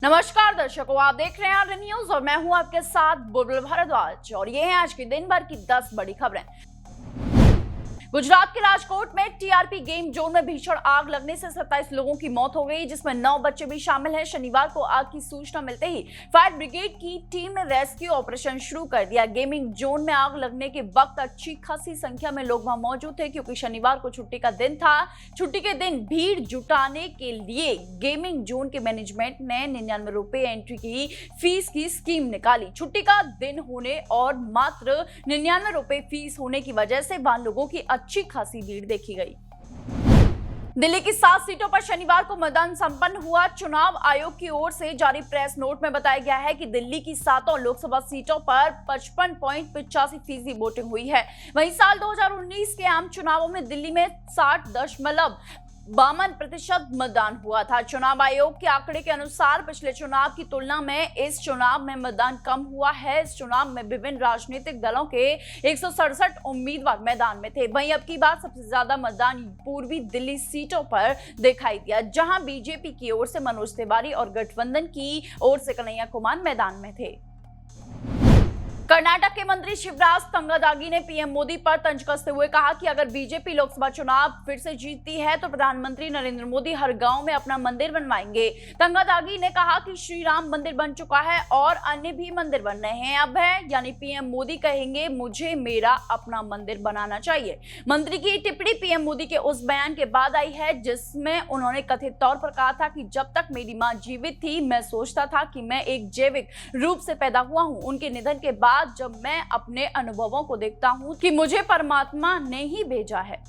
नमस्कार दर्शकों, आप देख रहे हैं आर न्यूज और मैं हूं आपके साथ बुलबुल भारद्वाज और ये है आज की दिन भर की 10 बड़ी खबरें। गुजरात के राजकोट में टीआरपी गेम जोन में भीषण आग लगने से 27 लोगों की मौत हो गई, जिसमें 9 बच्चे भी शामिल हैं। शनिवार को आग की सूचना मिलते ही फायर ब्रिगेड की टीम ने रेस्क्यू ऑपरेशन शुरू कर दिया। गेमिंग जोन में आग लगने के वक्त अच्छी खासी संख्या में लोग वहां मौजूद थे, क्योंकि शनिवार को छुट्टी का दिन था। छुट्टी के दिन भीड़ जुटाने के लिए गेमिंग जोन के मैनेजमेंट ने 99 रुपए एंट्री की फीस की स्कीम निकाली। छुट्टी का दिन होने और मात्र 99 रुपए फीस होने की वजह से वहां लोगों की अच्छी खासी भीड़ देखी गई। दिल्ली की 7 सीटों पर शनिवार को मतदान संपन्न हुआ। चुनाव आयोग की ओर से जारी प्रेस नोट में बताया गया है कि दिल्ली की 7 लोकसभा सीटों पर 55.85% वोटिंग हुई है। वहीं साल 2019 के आम चुनावों में दिल्ली में 60.52% मतदान हुआ था। चुनाव आयोग के आंकड़े के अनुसार पिछले चुनाव की तुलना में इस चुनाव में मतदान कम हुआ है। इस चुनाव में विभिन्न राजनीतिक दलों के 167 उम्मीदवार मैदान में थे। वहीं अब की बार सबसे ज्यादा मतदान पूर्वी दिल्ली सीटों पर दिखाई दिया, जहां बीजेपी की ओर से मनोज तिवारी और गठबंधन की ओर से कन्हैया कुमार मैदान में थे। कर्नाटक के मंत्री शिवराज तंगदागी ने पीएम मोदी पर तंज कसते हुए कहा कि अगर बीजेपी लोकसभा चुनाव फिर से जीतती है तो प्रधानमंत्री नरेंद्र मोदी हर गांव में अपना मंदिर बनवाएंगे। तंगदागी ने कहा कि श्री राम मंदिर बन चुका है और अन्य भी मंदिर बन रहे हैं। अब है यानी पीएम मोदी कहेंगे मुझे मेरा अपना मंदिर बनाना चाहिए। मंत्री की टिप्पणी पीएम मोदी के उस बयान के बाद आई है जिसमें उन्होंने कथित तौर पर कहा था कि जब तक मेरी मां जीवित थी मैं सोचता था कि मैं एक जैविक रूप से पैदा हुआ हूं। उनके निधन के बाद जब मैं अपने अनुभवों को देखता हूं कि मुझे परमात्मा ने ही भेजा है।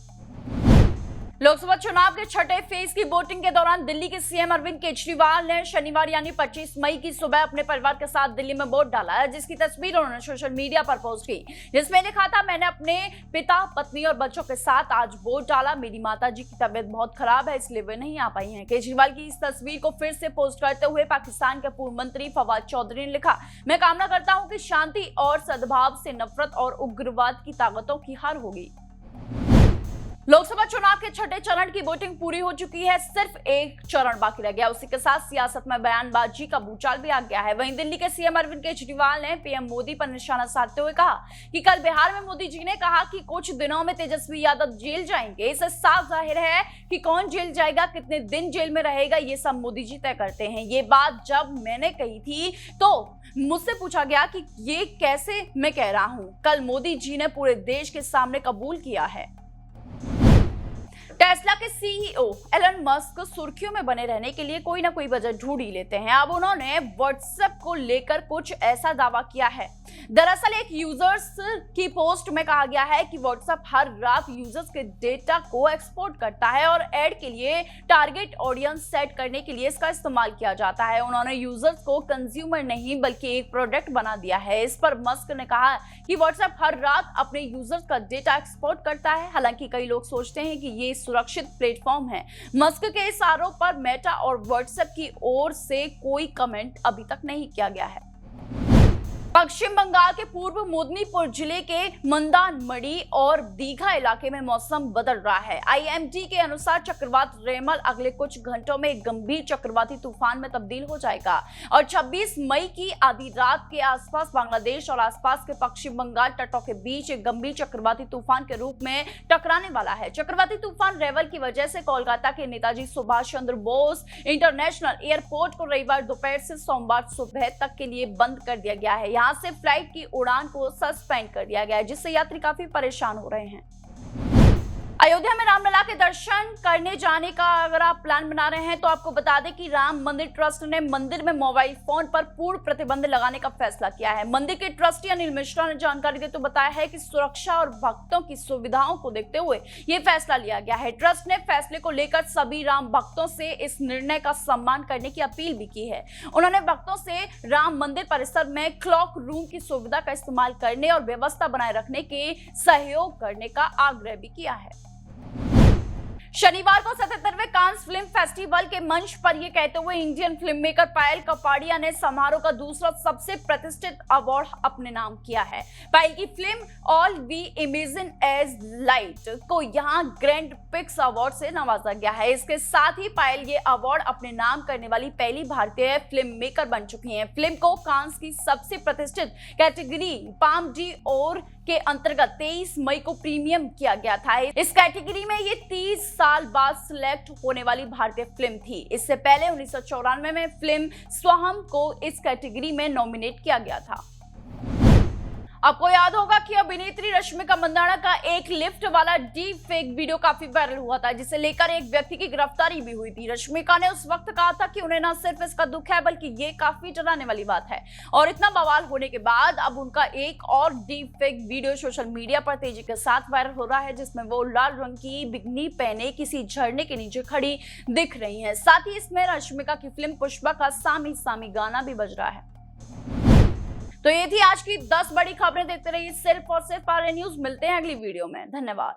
लोकसभा चुनाव के छठे फेज की वोटिंग के दौरान दिल्ली के सीएम अरविंद केजरीवाल ने शनिवार यानी 25 मई की सुबह अपने परिवार के साथ दिल्ली में वोट डाला, जिसकी तस्वीर उन्होंने सोशल मीडिया पर पोस्ट की, जिसमें लिखा था, मैंने अपने पिता, पत्नी और बच्चों के साथ आज वोट डाला। मेरी माताजी की तबीयत बहुत खराब है, इसलिए वे नहीं आ पाई हैं। केजरीवाल की इस तस्वीर को फिर से पोस्ट करते हुए पाकिस्तान के पूर्व मंत्री फवाद चौधरी ने लिखा, मैं कामना करता हूं कि शांति और सद्भाव से नफरत और उग्रवाद की ताकतों की हार होगी। लोकसभा चुनाव के छठे चरण की वोटिंग पूरी हो चुकी है, सिर्फ एक चरण बाकी रह गया। उसी के साथ सियासत में बयानबाजी का भूचाल भी आ गया है। वहीं दिल्ली के सीएम अरविंद केजरीवाल ने पीएम मोदी पर निशाना साधते हुए कहा कि कल बिहार में मोदी जी ने कहा कि कुछ दिनों में तेजस्वी यादव जेल जाएंगे। इससे साफ जाहिर है कि कौन जेल जाएगा, कितने दिन जेल में रहेगा, ये सब मोदी जी तय करते हैं। ये बात जब मैंने कही थी तो मुझसे पूछा गया कि ये कैसे मैं कह रहा हूं। कल मोदी जी ने पूरे देश के सामने कबूल किया है। टेस्ला के सीईओ एलन मस्क सुर्खियों में बने रहने के लिए कोई ना कोई वजह ढूंढ ही लेते हैं। अब उन्होंने व्हाट्सएप को लेकर कुछ ऐसा दावा किया है। दरअसल एक यूजर्स की पोस्ट में कहा गया है कि व्हाट्सएप हर रात यूजर्स के डेटा को एक्सपोर्ट करता है और ऐड के लिए टारगेट ऑडियंस सेट करने के लिए इसका इस्तेमाल किया जाता है। उन्होंने यूजर्स को कंज्यूमर नहीं बल्कि एक प्रोडक्ट बना दिया है। इस पर मस्क ने कहा कि व्हाट्सएप हर रात अपने यूजर्स का डेटा एक्सपोर्ट करता है। हालांकि कई लोग सोचते हैं कि ये सुरक्षित प्लेटफॉर्म है। मस्क के इस आरोप पर मेटा और व्हाट्सएप की ओर से कोई कमेंट अभी तक नहीं किया गया है। पश्चिम बंगाल के पूर्व मेदिनीपुर जिले के मंदानमढ़ी और दीघा इलाके में मौसम बदल रहा है। आईएमडी के अनुसार चक्रवात रेमल अगले कुछ घंटों में एक गंभीर चक्रवाती तूफान में तब्दील हो जाएगा और 26 मई की आधी रात के आसपास बांग्लादेश और आसपास के पश्चिम बंगाल तटों के बीच एक गंभीर चक्रवाती तूफान के रूप में टकराने वाला है। चक्रवाती तूफान रेवल की वजह से कोलकाता के नेताजी सुभाष चंद्र बोस इंटरनेशनल एयरपोर्ट को रविवार दोपहर से सोमवार सुबह तक के लिए बंद कर दिया गया है। यहां से फ्लाइट की उड़ान को सस्पेंड कर दिया गया है, जिससे यात्री काफी परेशान हो रहे हैं। अयोध्या में रामलला के दर्शन करने जाने का अगर आप प्लान बना रहे हैं तो आपको बता दें कि राम मंदिर ट्रस्ट ने मंदिर में मोबाइल फोन पर पूर्ण प्रतिबंध लगाने का फैसला किया है। मंदिर के ट्रस्टी अनिल मिश्रा ने जानकारी देते हुए बताया है कि सुरक्षा और भक्तों की सुविधाओं को देखते हुए ये फैसला लिया गया है। ट्रस्ट ने फैसले को लेकर सभी राम भक्तों से इस निर्णय का सम्मान करने की अपील भी की है। उन्होंने भक्तों से राम मंदिर परिसर में क्लॉक रूम की सुविधा का इस्तेमाल करने और व्यवस्था बनाए रखने के सहयोग करने का आग्रह भी किया है। शनिवार को 77वें कांस फिल्म फेस्टिवल के मंच पर यह कहते हुए इंडियन फिल्म मेकर पायल कपाड़िया ने समारोह का दूसरा सबसे प्रतिष्ठित अवार्ड अपने नाम किया है। पायल की film all we imagine as light को यहां ग्रैंड पिक्स अवार्ड से नवाजा गया है। इसके साथ ही पायल ये अवार्ड अपने नाम करने वाली पहली भारतीय फिल्म मेकर बन चुकी हैं। फिल्म को कांस की सबसे प्रतिष्ठित कैटेगरी पाम डी ओर के अंतर्गत 23 मई को प्रीमियम किया गया था। इस कैटेगरी में ये 30 साल बाद सिलेक्ट होने वाली भारतीय फिल्म थी। इससे पहले 1994 में फिल्म स्वहम को इस कैटेगरी में नॉमिनेट किया गया था। आपको याद होगा कि अभिनेत्री रश्मिका मंदाना का एक लिफ्ट वाला डीप फेक वीडियो काफी वायरल हुआ था, जिसे लेकर एक व्यक्ति की गिरफ्तारी भी हुई थी। रश्मिका ने उस वक्त कहा था कि उन्हें न सिर्फ इसका दुख है बल्कि ये काफी डराने वाली बात है। और इतना बवाल होने के बाद अब उनका एक और deep fake video social media पर तेजी के साथ वायरल हो रहा है, जिसमें वो लाल रंग की बिकनी पहने किसी झरने के नीचे खड़ी दिख रही है। साथ ही इसमें रश्मिका की फिल्म पुष्पा का सामी सामी गाना भी बज रहा है। तो ये थी आज की 10 बड़ी खबरें। देखते रहिए सिर्फ और सिर्फ आर्य न्यूज। मिलते हैं अगली वीडियो में। धन्यवाद।